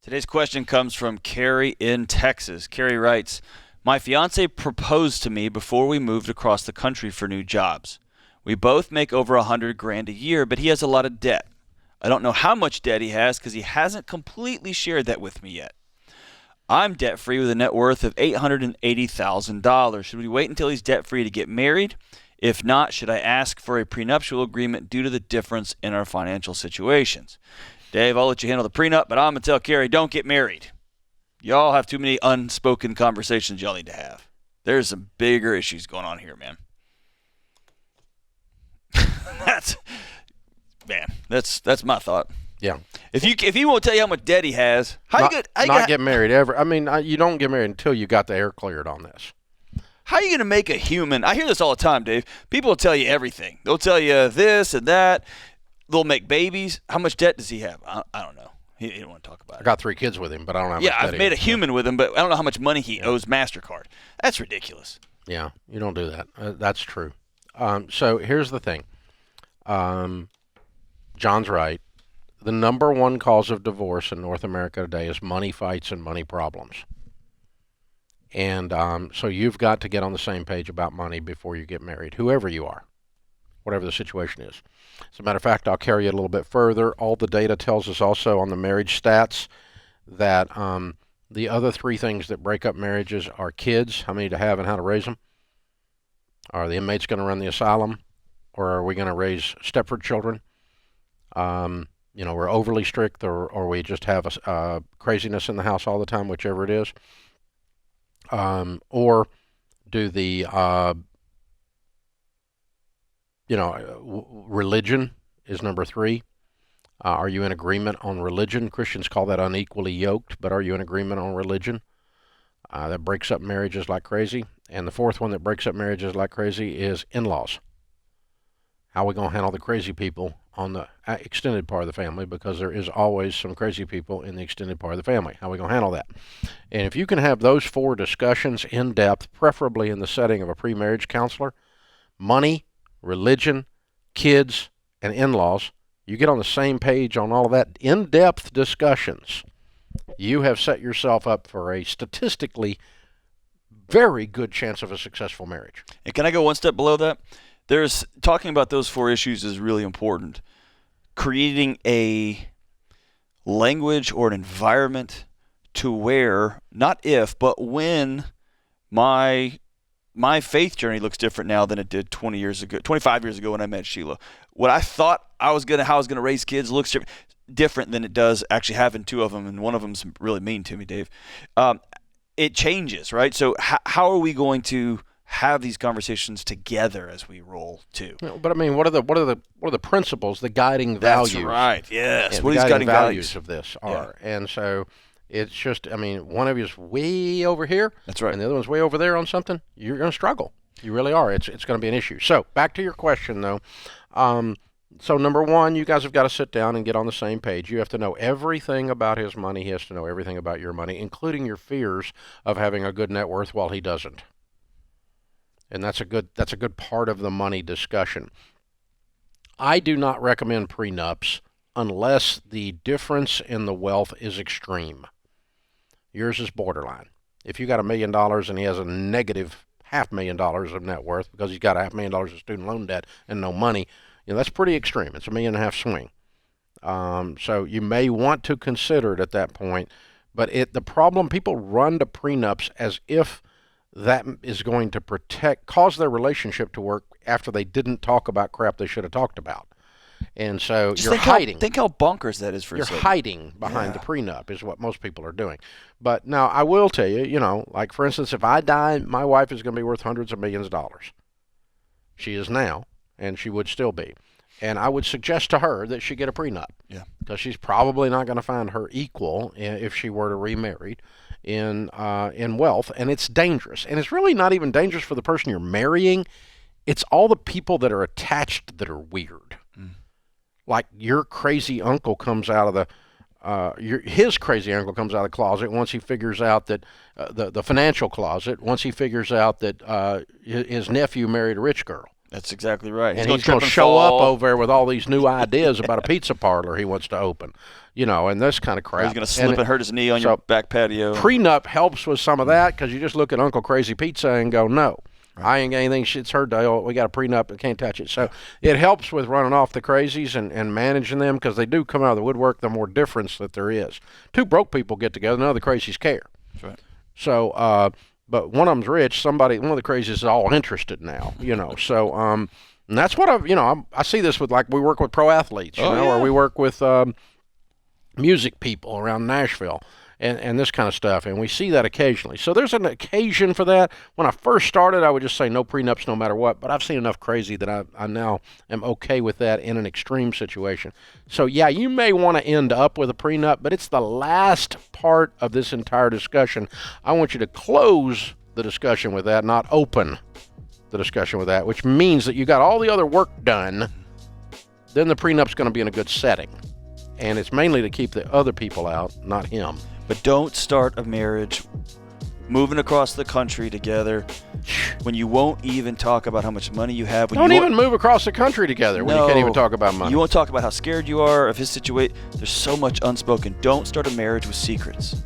Today's question comes from Carrie in Texas. Carrie writes, my fiance proposed to me before we moved across the country for new jobs. We both make over $100,000 a year, but he has a lot of debt. I don't know how much debt he has because he hasn't completely shared that with me yet. I'm debt-free with a net worth of $880,000. Should we wait until he's debt-free to get married? If not, should I ask for a prenuptial agreement due to the difference in our financial situations? Dave, I'll let you handle the prenup, but I'm going to tell Carrie, don't get married. Y'all have too many unspoken conversations y'all need to have. There's some bigger issues going on here, man. That's my thought. Yeah. If he won't tell you how much debt he has, get married ever. I mean, you don't get married until you got the air cleared on this. How are you going to make a human? I hear this all the time, Dave. People will tell you everything. They'll tell you this and that. They'll make babies. How much debt does he have? I don't know. He didn't want to talk about it. I got 3 kids with him, but I don't know how much debt I've made a human with him, but I don't know how much money he owes MasterCard. That's ridiculous. Yeah, you don't do that. That's true. So here's the thing. John's right. The number one cause of divorce in North America today is money fights and money problems. And so you've got to get on the same page about money before you get married, whoever you are, whatever the situation is. As a matter of fact, I'll carry it a little bit further. All the data tells us also on the marriage stats that the other 3 things that break up marriages are kids, how many to have and how to raise them. Are the inmates going to run the asylum, or are we going to raise Stepford children? We're overly strict, or we just have craziness in the house all the time, whichever it is. Or do the religion is number 3. Are you in agreement on religion? Christians call that unequally yoked, but are you in agreement on religion? That breaks up marriages like crazy. And the 4th one that breaks up marriages like crazy is in-laws. How are we going to handle the crazy people on the extended part of the family? Because there is always some crazy people in the extended part of the family. How are we going to handle that? And if you can have those 4 discussions in depth, preferably in the setting of a pre-marriage counselor, money, religion, kids, and in-laws, you get on the same page on all of that in-depth discussions, you have set yourself up for a statistically very good chance of a successful marriage. And can I go one step below that? There's talking about those 4 issues is really important. Creating a language or an environment to where, not if, but when my faith journey looks different now than it did 25 years ago when I met Sheila. What I thought how I was going to raise kids looks different than it does actually having 2 of them, and one of them's really mean to me, Dave. It changes, right? So how are we going to have these conversations together as we roll too? But I mean, what are the principles, the guiding values? That's right. Yes. Yeah, what the are these guiding values of this are? Yeah. And so it's just, I mean, one of you is way over here. That's right. And the other one's way over there on something. You're going to struggle. You really are. It's going to be an issue. So back to your question, though. So number 1, you guys have got to sit down and get on the same page. You have to know everything about his money. He has to know everything about your money, including your fears of having a good net worth while he doesn't. And that's a good part of the money discussion. I do not recommend prenups unless the difference in the wealth is extreme. Yours is borderline. If you got $1 million and he has a negative $500,000 of net worth because he's got $500,000 of student loan debt and no money, that's pretty extreme. It's $1.5 million swing. So you may want to consider it at that point. But the problem, people run to prenups as if that is going to cause their relationship to work after they didn't talk about crap they should have talked about. And so you're hiding. Think how bonkers that is for a second. You're hiding behind the prenup is what most people are doing. But now I will tell you, like for instance, if I die, my wife is going to be worth hundreds of millions of dollars. She is now, and she would still be. And I would suggest to her that she get a prenup. Yeah. Because she's probably not going to find her equal if she were to remarry in wealth. And it's dangerous. And it's really not even dangerous for the person you're marrying. It's all the people that are attached that are weird. Like your crazy uncle comes out of his crazy uncle comes out of the closet once he figures out that the financial closet, once he figures out that his nephew married a rich girl. That's exactly right. And gonna he's going trip to and show up fall. over there with all these new ideas about a pizza parlor he wants to open, and this kind of crap. Or he's going to slip and hurt his knee on so your back patio. Prenup helps with some of that because you just look at Uncle Crazy Pizza and go, no, I ain't got anything. Shit's her deal. We got a prenup and can't touch it. So it helps with running off the crazies and managing them because they do come out of the woodwork, the more difference that there is. Two broke people get together, none of the crazies care. That's right. So, but one of them's rich. One of the crazies is all interested now, So, and that's what I see this with, like, we work with pro athletes, or we work with music people around Nashville and this kind of stuff, and we see that occasionally. So there's an occasion for that. When I first started, I would just say no prenups no matter what, but I've seen enough crazy that I now am okay with that in an extreme situation. So yeah, you may want to end up with a prenup, but it's the last part of this entire discussion. I want you to close the discussion with that, not open the discussion with that, which means that you got all the other work done. Then the prenup's going to be in a good setting. And it's mainly to keep the other people out, not him. But don't start a marriage moving across the country together when you won't even talk about how much money you have. Don't even move across the country together when you can't even talk about money. You won't talk about how scared you are of his situation. There's so much unspoken. Don't start a marriage with secrets.